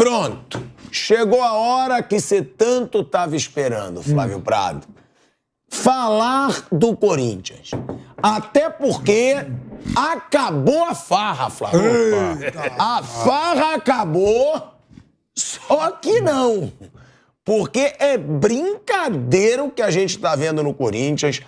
Pronto. Chegou a hora que você tanto estava esperando, Flávio Prado. Falar do Corinthians. Até porque acabou a farra, Flávio. A farra acabou, só que não. Porque é brincadeira o que a gente está vendo no Corinthians,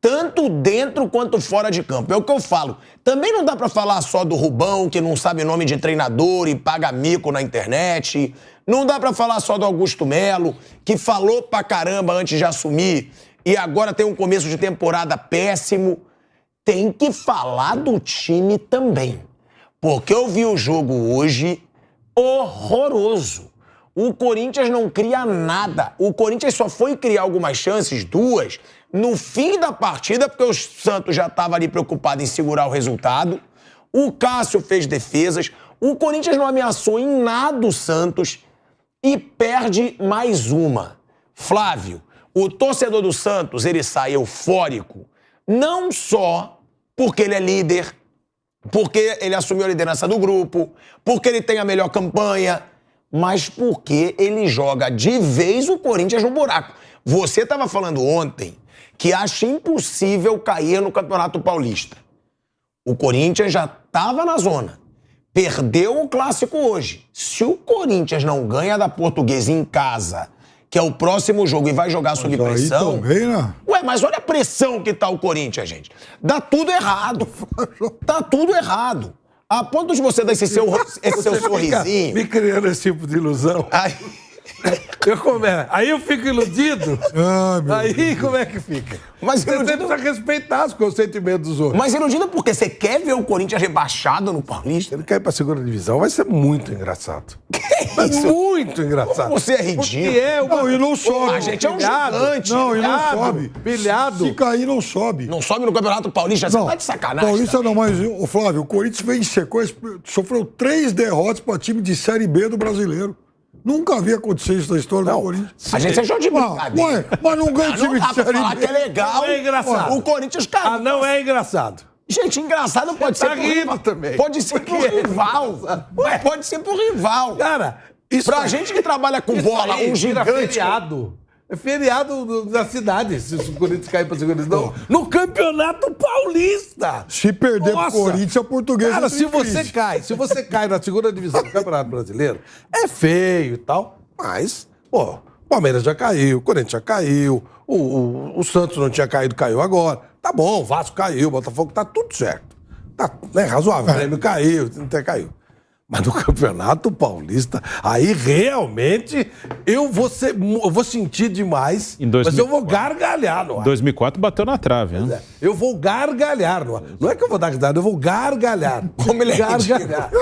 tanto dentro quanto fora de campo. É o que eu falo. Também não dá pra falar só do Rubão, que não sabe nome de treinador e paga mico na internet. Não dá pra falar só do Augusto Melo, que falou pra caramba antes de assumir e agora tem um começo de temporada péssimo. Tem que falar do time também. Porque eu vi o jogo hoje horroroso. O Corinthians não cria nada. O Corinthians só foi criar algumas chances, 2, no fim da partida, porque o Santos já estava ali preocupado em segurar o resultado. O Cássio fez defesas. O Corinthians não ameaçou em nada o Santos e perde mais uma. Flávio, o torcedor do Santos, ele sai eufórico, não só porque ele é líder, porque ele assumiu a liderança do grupo, porque ele tem a melhor campanha, mas porque ele joga de vez o Corinthians no buraco. Você estava falando ontem que acha impossível cair no Campeonato Paulista. O Corinthians já estava na zona. Perdeu o clássico hoje. Se o Corinthians não ganha da Portuguesa em casa, que é o próximo jogo, e vai jogar sob pressão... Também, né? Ué, mas olha a pressão que tá o Corinthians, gente. Dá tudo errado. Tá tudo errado. A ponto de você dar esse seu sorrisinho... Me criando esse tipo de ilusão. Aí eu fico iludido. Aí como é que fica? Mas você precisa respeitar os sentimentos dos outros. Mas iludido porque você quer ver o Corinthians rebaixado no Paulista? Ele cair pra segunda divisão, vai ser muito engraçado. Que isso? Muito engraçado. Você é ridículo. Não, e não sobe. A gente é um gigante. Não, e não sobe. Pilhado. Se cair, não sobe. Não sobe no Campeonato Paulista, você tá de sacanagem. Paulista não, mas, ô Flávio, o Corinthians vem em sequência, sofreu 3 derrotas pra time de Série B do Brasileiro. Nunca havia acontecido isso na história do Corinthians. A gente achou de brincadeira. Mas não ganha time de Série B. Que é legal. Não é engraçado. O Corinthians caiu. Não é engraçado. Gente, engraçado pode ser pro rival também. Pode ser pro rival. Pode ser pro rival. Cara, isso pra gente que trabalha com bola, um gigante... feriado. É feriado da cidade, se o Corinthians cair pra segunda divisão. No Campeonato Paulista! Se perder pro Corinthians, a Portuguesa... Cara, se você cai na segunda divisão do Campeonato Brasileiro, é feio e tal, mas, pô, Palmeiras já caiu, o Corinthians já caiu, o Santos não tinha caído, caiu agora. Tá bom, o Vasco caiu, o Botafogo, tá tudo certo. Tá, né, razoável, o Grêmio caiu, não caiu. Mas no Campeonato Paulista, aí realmente eu vou sentir demais, mas eu vou gargalhar no ar. Em 2004 bateu na trave, né? Eu vou gargalhar no ar. Não é que eu vou dar risada, eu vou gargalhar. Como ele é gargalhar.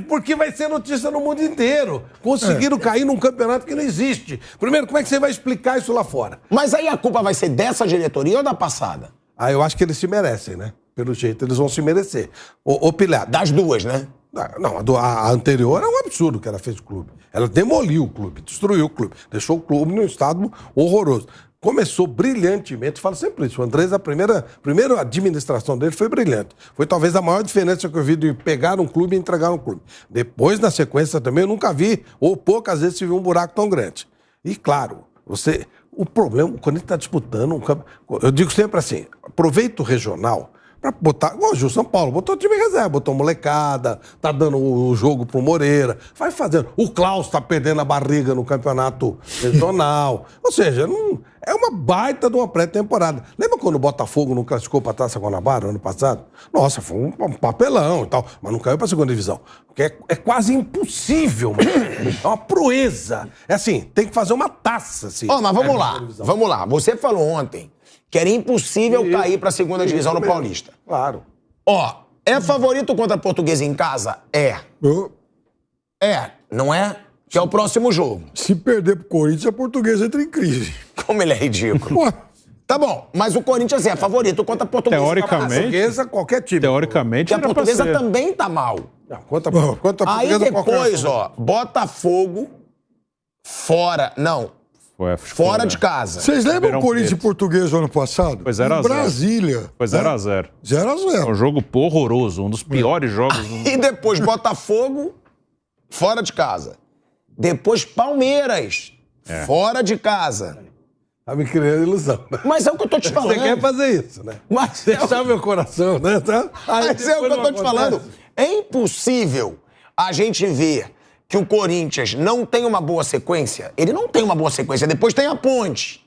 Porque vai ser notícia no mundo inteiro. Conseguiram cair num campeonato que não existe. Primeiro, como é que você vai explicar isso lá fora? Mas aí a culpa vai ser dessa diretoria ou da passada? Eu acho que eles se merecem, né? Pelo jeito, eles vão se merecer. Ô Pilhado. Das duas, né? Não, a anterior é um absurdo que ela fez com o clube. Ela demoliu o clube, destruiu o clube, deixou o clube num estado horroroso. Começou brilhantemente, falo sempre isso, o Andrés, a primeira administração dele foi brilhante. Foi talvez a maior diferença que eu vi de pegar um clube e entregar um clube. Depois, na sequência também, eu nunca vi, ou poucas vezes se viu um buraco tão grande. E claro, o problema, quando ele está disputando um campo, eu digo sempre assim, aproveita o regional, pra botar, hoje o São Paulo botou o time em reserva, botou molecada, tá dando o jogo pro Moreira, vai fazendo. O Klaus tá perdendo a barriga no campeonato regional. Ou seja, é uma baita de uma pré-temporada. Lembra quando o Botafogo não classificou pra Taça Guanabara ano passado? Nossa, foi um papelão e tal, mas não caiu pra segunda divisão. Porque é quase impossível, mano. É uma proeza. É assim, tem que fazer uma taça, assim. Mas vamos lá. Você falou ontem que era impossível cair pra segunda divisão no Paulista. Claro. É favorito contra a Portuguesa em casa? Não é? Que é o próximo jogo. Se perder pro Corinthians, a Portuguesa entra em crise. Como ele é ridículo. Tá bom, mas o Corinthians é favorito contra a Portuguesa. Teoricamente. A Portuguesa, qualquer time. Teoricamente, e a Portuguesa também tá mal. Quanto a Portuguesa, aí depois, Botafogo fora... Não. Fora de casa. Vocês lembram o Corinthians e Portuguesa ano passado? Foi 0x0. Brasília. Foi 0x0. 0x0. Um jogo horroroso, um dos piores jogos. E depois Botafogo, fora de casa. Depois Palmeiras, fora de casa. Tá me criando ilusão. Mas é o que eu tô te falando. Você quer fazer isso, né? Mas deixar meu coração, né? Tá? Mas é o que eu tô te falando. É impossível a gente ver que o Corinthians não tem uma boa sequência. Ele não tem uma boa sequência. Depois tem a Ponte.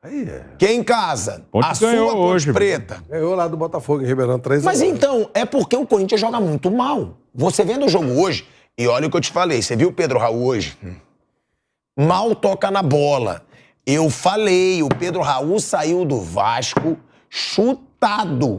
Aí é. Que é em casa. Ponte a sua ganhou Ponte hoje, Preta. Ganhou lá do Botafogo em Ribeirão 3 Mas então, é porque o Corinthians joga muito mal. Você vendo o jogo hoje, e olha o que eu te falei, você viu o Pedro Raul hoje? Mal toca na bola. Eu falei, o Pedro Raul saiu do Vasco chutado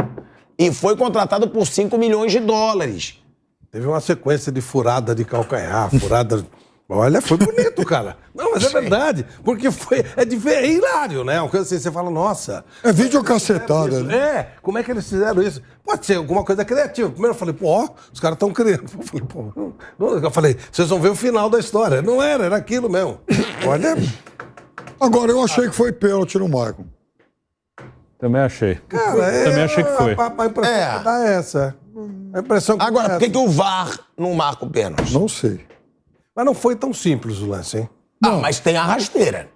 e foi contratado por 5 milhões de dólares. Teve uma sequência de furada de calcanhar, furada... Olha, foi bonito, cara. Não, mas é verdade. Porque é hilário, né? Uma coisa assim, você fala, nossa... É videocacetada, né? É, como é que eles fizeram isso? Pode ser alguma coisa criativa. Primeiro eu falei, pô, os caras estão criando. Eu falei, pô... Eu falei, vocês vão ver o final da história. Não era aquilo mesmo. Olha... Agora, eu achei que foi pênalti no Maicon. Também achei. Cara, Também achei que foi. A impressão que dá essa. A impressão que Agora, dá por que o VAR não marca o pênalti? Não sei. Mas não foi tão simples o lance, hein? Mas tem a rasteira.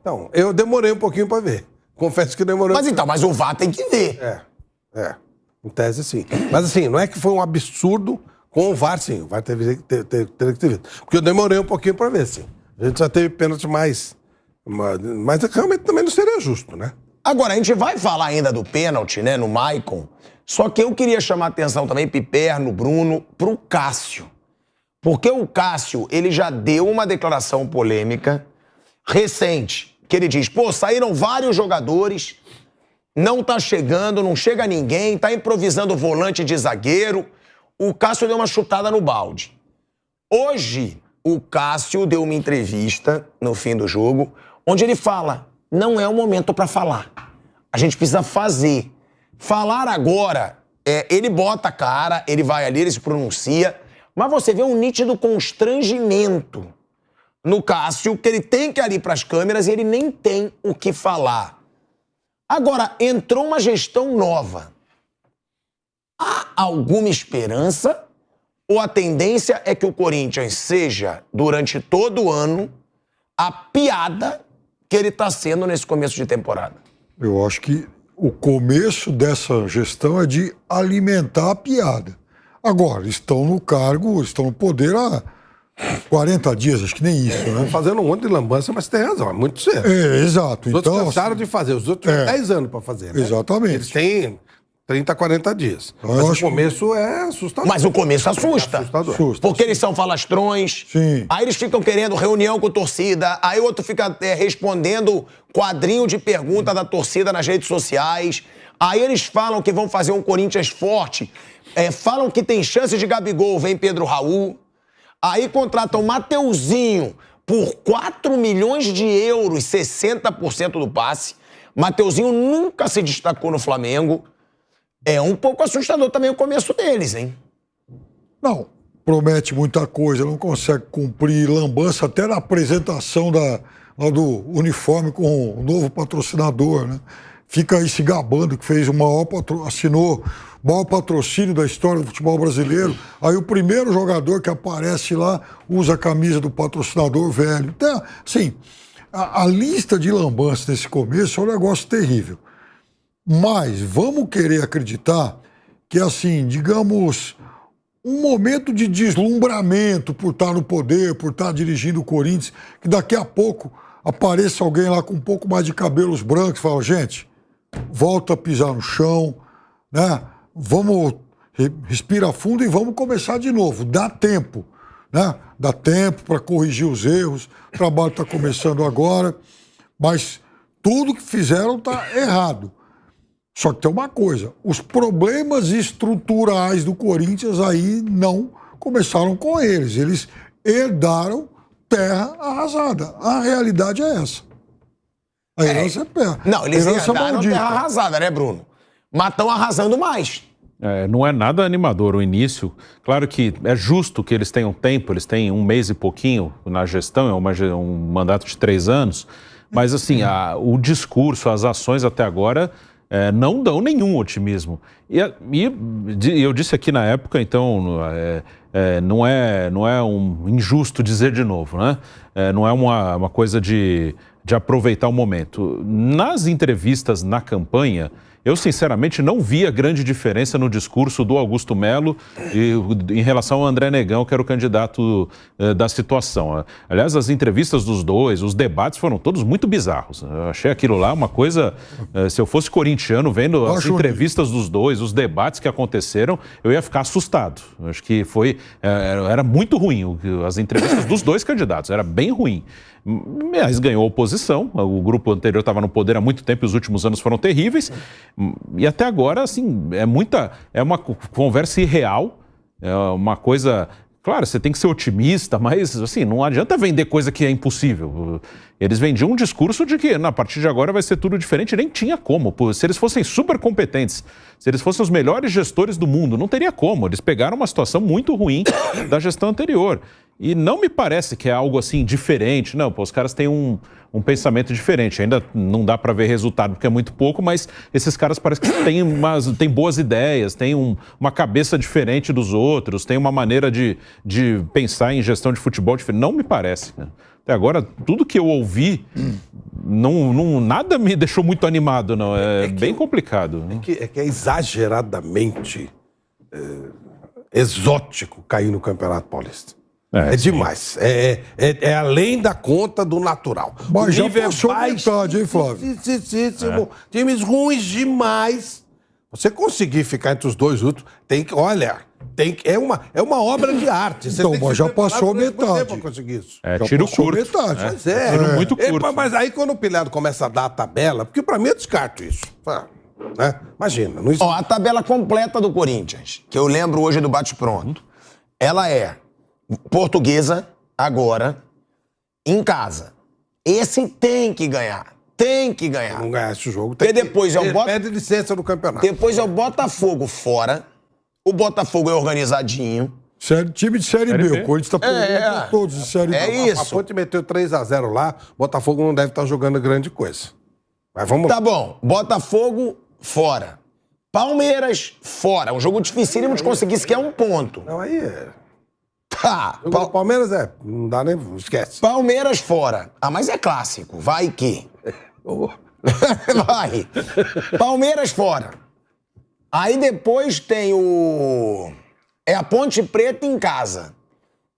Então, eu demorei um pouquinho pra ver. Confesso que demorei. Mas o VAR tem que ver. Em tese, sim. Mas assim, não é que foi um absurdo com o VAR, sim. O VAR teria que ter visto. Porque eu demorei um pouquinho pra ver, sim. A gente já teve pênalti mais... Mas realmente também não seria justo, né? Agora, a gente vai falar ainda do pênalti, né, no Maicon. Só que eu queria chamar a atenção também, Piperno, Bruno, pro Cássio. Porque o Cássio, ele já deu uma declaração polêmica recente, que ele diz, pô, saíram vários jogadores, não tá chegando, não chega ninguém, tá improvisando volante de zagueiro. O Cássio deu uma chutada no balde. Hoje, o Cássio deu uma entrevista no fim do jogo, onde ele fala, não é o momento pra falar. A gente precisa fazer. Falar agora, ele bota a cara, ele vai ali, ele se pronuncia, mas você vê um nítido constrangimento no Cássio, que ele tem que ir ali pras câmeras e ele nem tem o que falar. Agora, entrou uma gestão nova. Há alguma esperança? Ou a tendência é que o Corinthians seja, durante todo o ano, a piada que ele está sendo nesse começo de temporada? Eu acho que o começo dessa gestão é de alimentar a piada. Agora, estão no cargo, estão no poder há 40 dias, acho que nem isso, né? Fazendo um monte de lambança, mas tem razão, é muito cedo. Exato. Os outros então, cansaram de fazer, os outros têm 10 anos para fazer, né? Exatamente. Eles têm 30, 40 dias. Mas o começo é assustador. Mas o começo assusta. Porque eles são falastrões. Sim. Aí eles ficam querendo reunião com torcida. Aí o outro fica respondendo quadrinho de pergunta da torcida nas redes sociais. Aí eles falam que vão fazer um Corinthians forte. Falam que tem chance de Gabigol, vem Pedro Raul. Aí contratam Mateuzinho por 4 milhões de euros, 60% do passe. Mateuzinho nunca se destacou no Flamengo. É um pouco assustador também o começo deles, hein? Não, promete muita coisa, não consegue cumprir, lambança até na apresentação lá do uniforme com o novo patrocinador, né? Fica aí se gabando que fez assinou o maior patrocínio da história do futebol brasileiro. Aí o primeiro jogador que aparece lá usa a camisa do patrocinador velho. Então, assim, a lista de lambanças nesse começo é um negócio terrível. Mas vamos querer acreditar que, assim, digamos, um momento de deslumbramento por estar no poder, por estar dirigindo o Corinthians, que daqui a pouco apareça alguém lá com um pouco mais de cabelos brancos e fala, gente, volta a pisar no chão, né? Vamos respirar fundo e vamos começar de novo. Dá tempo, né? Dá tempo para corrigir os erros. O trabalho está começando agora, mas tudo que fizeram está errado. Só que tem uma coisa, os problemas estruturais do Corinthians aí não começaram com eles. Eles herdaram terra arrasada. A realidade é essa. A herança é terra. Não, eles herança herdaram maldita. terra arrasada, né, Bruno? Mas estão arrasando mais. Não é nada animador o início. Claro que é justo que eles tenham tempo, eles têm 1 mês e pouquinho na gestão, é um mandato de 3 anos, mas assim, o discurso, as ações até agora não dão nenhum otimismo. E eu disse aqui na época, então, não é um injusto dizer de novo, né? Não é uma coisa de aproveitar o momento. Nas entrevistas na campanha, eu sinceramente não via grande diferença no discurso do Augusto Melo em relação ao André Negão, que era o candidato da situação. Aliás, as entrevistas dos dois, os debates foram todos muito bizarros. Eu achei aquilo lá uma coisa... Se eu fosse corintiano vendo as entrevistas dos dois, os debates que aconteceram, eu ia ficar assustado. Acho que era muito ruim as entrevistas dos dois candidatos, era bem ruim. Mas ganhou a oposição, o grupo anterior estava no poder há muito tempo e os últimos anos foram terríveis. E até agora, assim, é uma conversa irreal, é uma coisa... Claro, você tem que ser otimista, mas assim, não adianta vender coisa que é impossível. Eles vendiam um discurso de que a partir de agora vai ser tudo diferente, nem tinha como. Se eles fossem super competentes, se eles fossem os melhores gestores do mundo, não teria como. Eles pegaram uma situação muito ruim da gestão anterior. E não me parece que é algo assim diferente. Não, os caras têm um pensamento diferente. Ainda não dá para ver resultado porque é muito pouco, mas esses caras parecem que têm boas ideias, têm uma cabeça diferente dos outros, têm uma maneira de pensar em gestão de futebol diferente. Não me parece. Até agora, tudo que eu ouvi, nada me deixou muito animado, não. É bem complicado. É que é exageradamente exótico cair no Campeonato Paulista. É demais. É além da conta do natural. Mas já passou metade, hein, Flávio? Times ruins demais. Você conseguir ficar entre os dois últimos, é uma obra de arte. Você então, tem que já passou metade. Para conseguir isso. Tiro curto. Metade. Mas tiro muito curto. Mas aí quando o Pilhado começa a dar a tabela, porque para mim eu descarto isso. Né? Imagina. Não... Ó, a tabela completa do Corinthians, que eu lembro hoje do bate-pronto, ela é Portuguesa, agora, em casa. Esse tem que ganhar. Tem que ganhar. Não ganhar esse jogo. Porque depois é o pede licença no campeonato. Depois é o Botafogo fora. O Botafogo é organizadinho. Time de Série B. O Corinthians está perdendo todos de Série B. É isso. A Ponte meteu 3-0 lá. Botafogo não deve estar jogando grande coisa. Mas vamos lá. Tá bom. Botafogo fora. Palmeiras fora. Um jogo dificílimo de conseguir sequer um ponto. Não, aí é... Tá. Palmeiras não dá nem... Esquece. Palmeiras fora. Ah, mas é clássico. Vai que... Vai. Palmeiras fora. Aí depois tem a Ponte Preta em casa.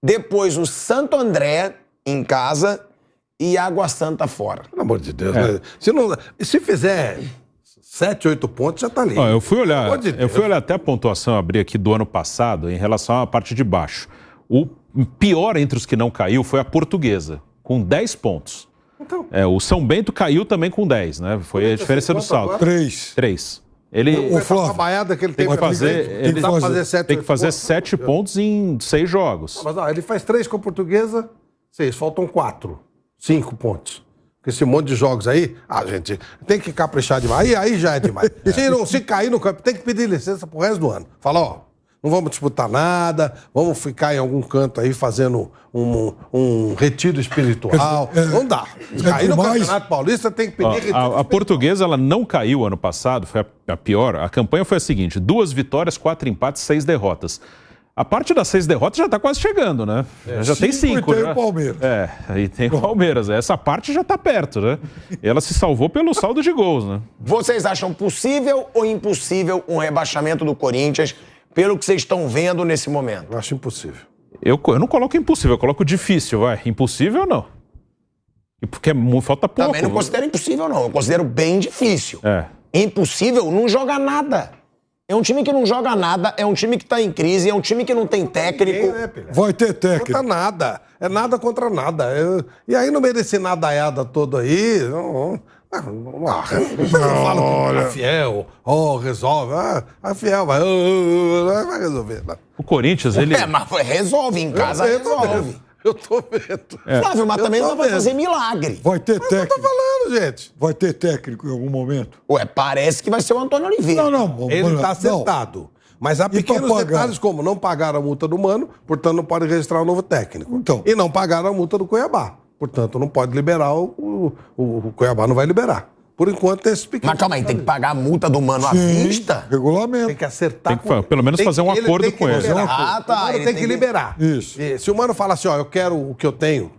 Depois o Santo André em casa e Água Santa fora. Pelo amor de Deus. Se fizer 7, 8 pontos, já tá ali. Eu fui olhar até a pontuação, abri aqui do ano passado, em relação à parte de baixo. O pior entre os que não caiu foi a Portuguesa, com 10 pontos. Então. O São Bento caiu também com 10, né? Foi a diferença do saldo. 3. Ele tem que fazer 7 pontos em 6 jogos. Mas ele faz 3 com a Portuguesa, 6, faltam 4, 5 pontos. Com esse monte de jogos aí, gente, tem que caprichar demais. Aí já é demais. Se cair no campo, tem que pedir licença pro resto do ano. Fala, não vamos disputar nada, vamos ficar em algum canto aí fazendo um retiro espiritual. Não dá. Cair no Campeonato Paulista tem que pedir retiro espiritual. A Portuguesa, ela não caiu ano passado, foi a pior. A campanha foi a seguinte: 2 vitórias, 4 empates, 6 derrotas. A parte das 6 derrotas já está quase chegando, né? Já tem 5. E tem o Palmeiras. E tem o Palmeiras. Essa parte já está perto, né? Ela se salvou pelo saldo de gols, né? Vocês acham possível ou impossível um rebaixamento do Corinthians pelo que vocês estão vendo nesse momento? Eu acho impossível. Eu não coloco impossível, eu coloco difícil, vai. Impossível, não. Porque falta pouco. Também não considero impossível, não. Eu considero bem difícil. É. Impossível não joga nada. É um time que não joga nada, é um time que está em crise, é um time que não tem técnico. Vai ter técnico. Não tá nada. É nada contra nada. E aí no meio desse nadaiada todo aí... Olha, a Fiel, resolve. A Fiel vai resolver. O Corinthians, ele... mas resolve em casa, resolve. Eu tô vendo. Flávio, mas também não vai fazer milagre. Vai ter técnico. Eu tô falando, gente. Vai ter técnico em algum momento? Parece que vai ser o Antônio Oliveira. Não. Ele tá acertado. Mas há pequenos detalhes como não pagaram a multa do Mano, portanto não pode registrar um novo técnico. Então. E não pagaram a multa do Cuiabá. Portanto, não pode liberar o Cuiabá não vai liberar. por enquanto, esses pequenos... Mas calma aí, tem que pagar a multa do Mano à vista? Regulamento. Tem que acertar. Tem que pelo menos fazer um acordo com ele. Ah, tá. O Mano tem que liberar. Isso. E se o Mano fala assim, ó, eu quero o que eu tenho,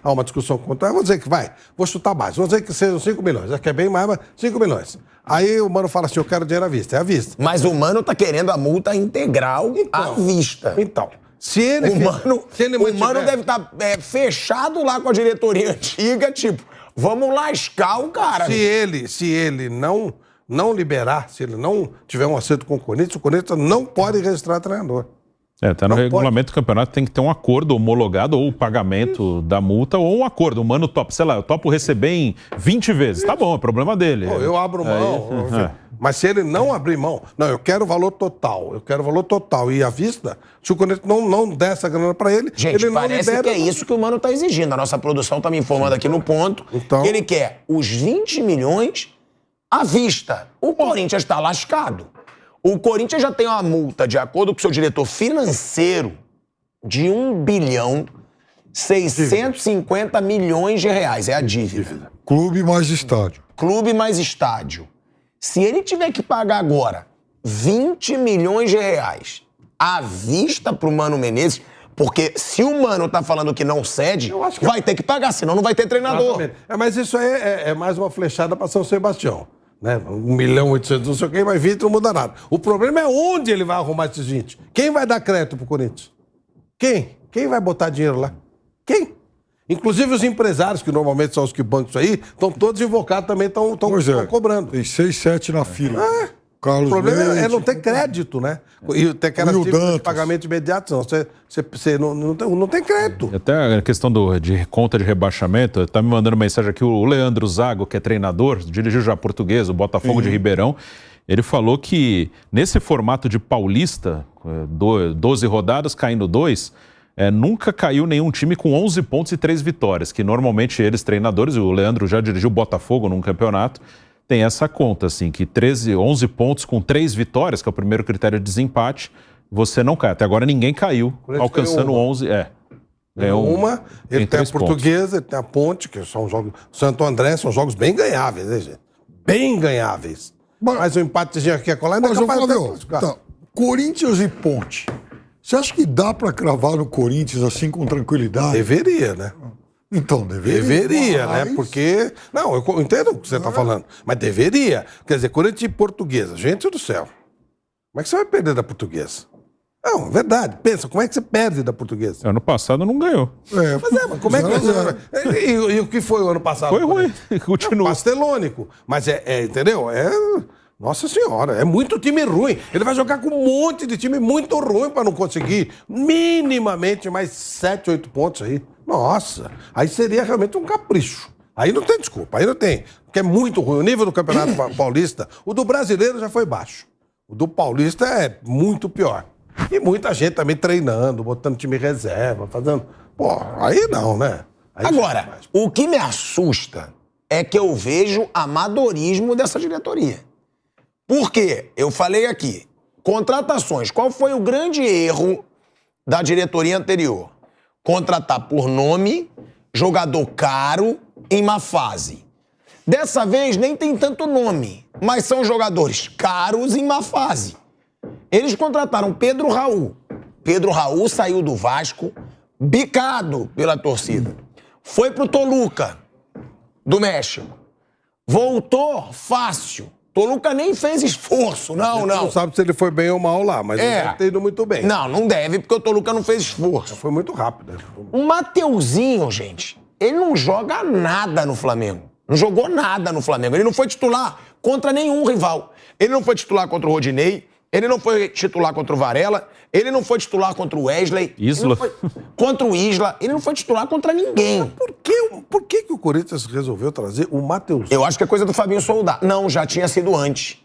há uma discussão contra, vou dizer que vou chutar baixo, vamos dizer que sejam 5 milhões, já que é bem mais, mas 5 milhões. Aí o Mano fala assim, eu quero dinheiro à vista, é à vista. Mas o Mano tá querendo a multa integral à vista. Então, se ele... O Mano deve estar fechado lá com a diretoria antiga, tipo, vamos lascar o cara. Se ele não liberar, se ele não tiver um acerto com o Corinthians não pode registrar treinador. Tá no regulamento do campeonato, tem que ter um acordo homologado, ou o pagamento da multa, ou um acordo. O Mano topa, sei lá, eu topo receber em 20 vezes. Tá bom, é problema dele. Eu abro mão. Mas se ele não abrir mão, não, eu quero valor total, e à vista, se o Corinthians não der essa grana pra ele, gente, ele não parece libera. que é isso que o Mano tá exigindo. A nossa produção tá me informando aqui no ponto que ele quer os 20 milhões à vista. O Corinthians tá lascado. O Corinthians já tem uma multa, de acordo com o seu diretor financeiro, de 1.650 milhões de reais. É a dívida. Clube mais estádio. Clube mais estádio. Se ele tiver que pagar agora 20 milhões de reais à vista pro Mano Menezes, porque se o Mano tá falando que não cede, vai ter que pagar, senão não vai ter treinador. Exatamente. Mas isso aí é mais uma flechada para São Sebastião. Né? 1.800.000, não sei o que, mas 20 não muda nada. O problema é onde ele vai arrumar esses 20. Quem vai dar crédito pro Corinthians? Quem? Quem vai botar dinheiro lá? Quem? Inclusive os empresários, que normalmente são os que bancam isso aí, estão todos invocados também, estão cobrando. Tem 6, 7 na fila. Carlos o problema Leite, é não ter crédito, né? E tem aquelas dívidas de pagamento imediato, não. Você não tem crédito. Até a questão de conta de rebaixamento, tá me mandando mensagem aqui o Leandro Zago, que é treinador, dirigiu já Portuguesa, o Botafogo de Ribeirão. Ele falou que nesse formato de paulista, 12 rodadas caindo 2, nunca caiu nenhum time com 11 pontos e 3 vitórias, que normalmente eles, treinadores, e o Leandro já dirigiu o Botafogo num campeonato, tem essa conta, assim, que 11 pontos com 3 vitórias, que é o primeiro critério de desempate, você não cai. Até agora ninguém caiu, alcançando 11. Ganhou uma, ele tem a Portuguesa, ele tem a Ponte, que são jogos... Santo André são jogos bem ganháveis, né, gente? Bem ganháveis. Mas um empatezinho aqui e colar ainda é capaz de classificar. Tá. Corinthians e Ponte. Você acha que dá pra cravar no Corinthians assim com tranquilidade? Deveria, né? Então, deveria, né? Porque... Não, eu entendo o que você está falando. Mas deveria. Quer dizer, Corinthians e Portuguesa. Gente do céu. Como é que você vai perder da Portuguesa? Não, verdade. Pensa, como é que você perde da Portuguesa? Ano passado não ganhou. Mas como é que você... E o que foi o ano passado? Foi ruim. Continua. Pastelônico. Mas entendeu? Nossa Senhora, é muito time ruim. Ele vai jogar com um monte de time muito ruim para não conseguir minimamente mais 7, 8 pontos aí. Nossa, aí seria realmente um capricho. Aí não tem desculpa, aí não tem. Porque é muito ruim. O nível do Campeonato Paulista, o do brasileiro já foi baixo. O do Paulista é muito pior. E muita gente também treinando, botando time reserva, fazendo... Pô, aí não, né? Aí agora, o que me assusta é que eu vejo amadorismo dessa diretoria. Por quê? Eu falei aqui, contratações. Qual foi o grande erro da diretoria anterior? Contratar por nome, jogador caro, em má fase. Dessa vez nem tem tanto nome, mas são jogadores caros em má fase. Eles contrataram Pedro Raul. Pedro Raul saiu do Vasco, bicado pela torcida. Foi pro Toluca, do México. Voltou fácil. Toluca nem fez esforço, não. Não sabe se ele foi bem ou mal lá, mas ele deve ter ido muito bem. Não deve, porque o Toluca não fez esforço. Foi muito rápido. O Mateuzinho, gente, ele não joga nada no Flamengo. Não jogou nada no Flamengo. Ele não foi titular contra nenhum rival. Ele não foi titular contra o Rodinei, ele não foi titular contra o Varela, ele não foi titular contra o Wesley. Contra o Isla. Ele não foi titular contra ninguém. Mas por que o Corinthians resolveu trazer o Mateuzinho? Eu acho que é coisa do Fabinho Soldado. Não, já tinha sido antes.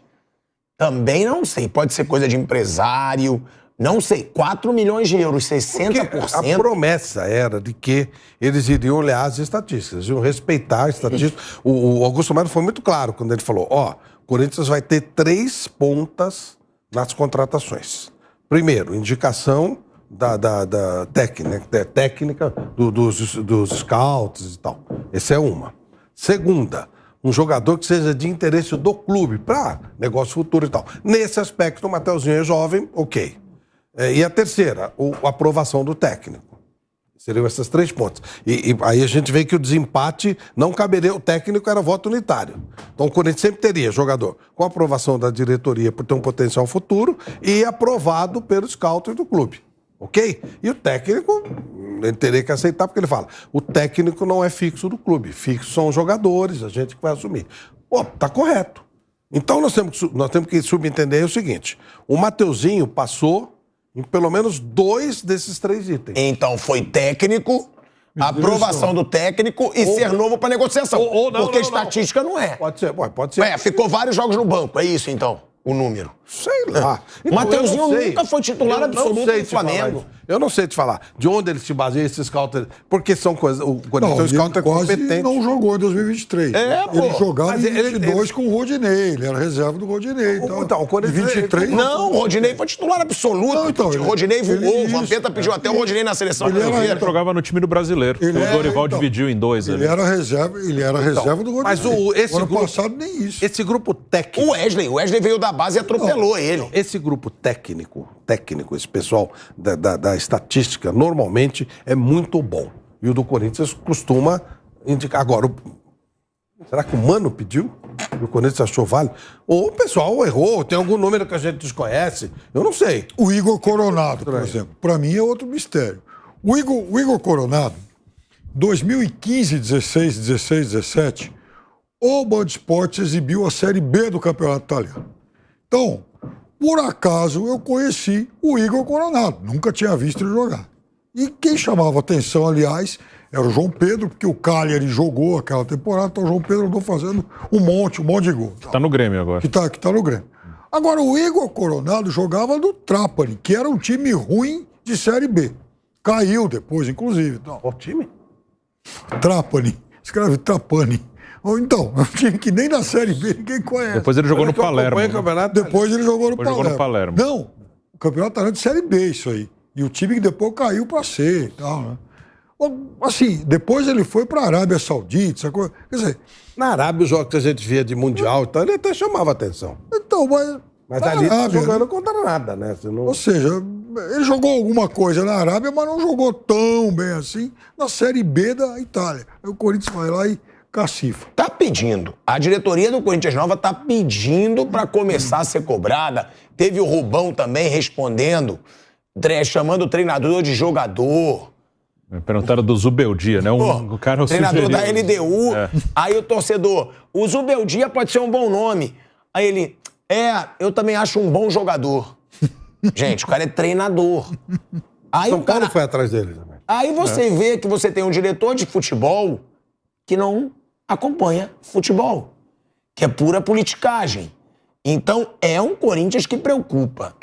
Também não sei. Pode ser coisa de empresário. Não sei. 4 milhões de euros, 60%. Porque a promessa era de que eles iriam olhar as estatísticas, iam respeitar as estatísticas. O Augusto Melo foi muito claro quando ele falou, o Corinthians vai ter 3 pontas nas contratações. Primeiro, indicação da técnica dos scouts e tal. Essa é uma. Segunda, um jogador que seja de interesse do clube, para negócio futuro e tal. Nesse aspecto, o Mateuzinho é jovem, ok. E a terceira, a aprovação do técnico. Seriam esses 3 pontos. E aí a gente vê que o desempate não caberia, o técnico era voto unitário. Então o Corinthians sempre teria jogador com aprovação da diretoria por ter um potencial futuro e aprovado pelo scout do clube. Ok? E o técnico, ele teria que aceitar, porque ele fala, o técnico não é fixo do clube, fixo são os jogadores, a gente que vai assumir. Pô, tá correto. Então nós temos que subentender o seguinte, o Mateuzinho passou em pelo menos 2 desses 3 itens. Então foi técnico, aprovação do técnico e ser novo para negociação. Porque estatística não é. Pode ser, pode ser. Ficou vários jogos no banco, é isso então, o número. Sei lá. O Mateuzinho nunca foi titular absoluto do Flamengo. Eu não sei te falar de onde ele se baseia, esse scout, porque são coisas... O scout é competente. Não jogou em 2023. Ele jogava em 22 com o Rodinei, ele era reserva do Rodinei. Então, o Corinthians... 23... Não, o Rodinei foi titular absoluto. Não, então, o Rodinei voou, o Vampeta pediu até o Rodinei na seleção brasileira. Ele jogava no time do Brasileiro. O Dorival dividiu em 2. Ele era reserva do Rodinei. Mas esse ano passado nem isso. Esse grupo técnico... O Wesley veio da base e atropelou ele. Esse grupo técnico, esse pessoal da estatística, normalmente é muito bom. E o do Corinthians costuma indicar. Agora, será que o Mano pediu? E o Corinthians achou válido? Ou o pessoal errou, tem algum número que a gente desconhece? Eu não sei. O Igor Coronado, por exemplo, para mim é outro mistério. O Igor Coronado, 2015, 16, 17, o Band Esportes exibiu a Série B do Campeonato Italiano. Então, por acaso, eu conheci o Igor Coronado. Nunca tinha visto ele jogar. E quem chamava atenção, aliás, era o João Pedro, porque o Cagliari jogou aquela temporada, então o João Pedro andou fazendo um monte de gol. Tá no Grêmio agora. Que tá no Grêmio. Agora, o Igor Coronado jogava no Trapani, que era um time ruim de Série B. Caiu depois, inclusive. Então. Qual time? Trapani. Escreve Trapani. Ou então, é um time que nem na Série B ninguém conhece. Depois ele jogou no Palermo. Depois ele jogou no Palermo. Não, o campeonato era de Série B, isso aí. E o time que depois caiu pra C e tal, né? Assim, depois ele foi pra Arábia Saudita, essa coisa. Quer dizer... Na Arábia, os jogos que a gente via de Mundial, então ele até chamava atenção. Então, mas ali tá jogando contra nada, né? Não... Ou seja, ele jogou alguma coisa na Arábia, mas não jogou tão bem assim na Série B da Itália. Aí o Corinthians vai lá e cacifa. Tá pedindo. A diretoria do Corinthians Nova tá pedindo para começar a ser cobrada. Teve o Rubão também respondendo, chamando o treinador de jogador. Perguntaram do Zubeldia, né? O cara treinador da LDU. Aí o torcedor, o Zubeldia pode ser um bom nome. Aí ele, eu também acho um bom jogador. Gente, o cara é treinador. Aí São Paulo foi atrás dele também. Aí você vê que você tem um diretor de futebol que não acompanha futebol, que é pura politicagem. Então, é um Corinthians que preocupa.